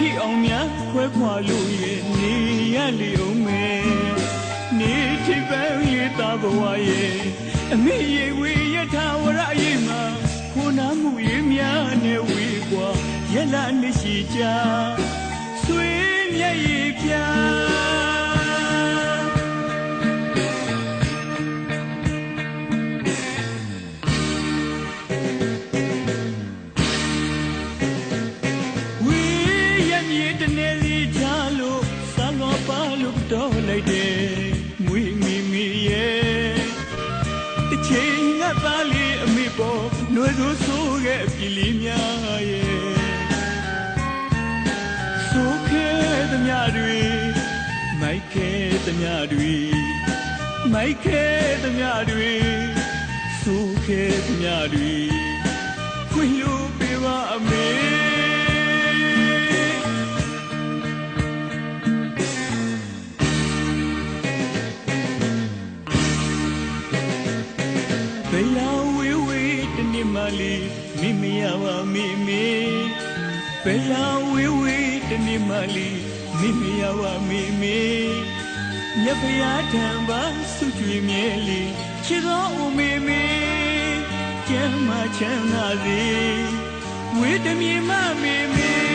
ထိအောင်များခွဲခွာလို့ရဲ့နေရလေအောင်မယ်နေထိပ်ပန်းလေးသားဘဝရဲ့အမေရေဝေယထာဝရအိမ်မှာခိုးနာမှုရေးများနဲ့ဝေကွာရက်လနေရှိကြဆွေမျက်ရည်ပြတော့လိုက်တယ်မွေမိမိရဲ့တစ်ချိန်ငါသားလေးအမေပေါ်နှွေဆိုးဆိုးရဲ့အပြစ်လေးများရဲ့ဆိုခဲ့သမျှတွေမိုက်ခဲ့သမျှတွေမိုက်ခဲ့သမျှတွေဆိုခဲ့သမျှတွေခွင့်လို့ပေးပါအမေဘယ်လောက်ဝေးဝေးတနေ့မှလေးမိမရပါမိမေဘယ်လောက်ဝေးဝေးတနေ့မှလေးမိမရပါမိမေမြတ်ဖရာထံပါဆုကြွေမြဲလေးချစ်တော်ဦးမိမေကျမ်းမာချမ်းသာစေဝေးတမြေမမိမေ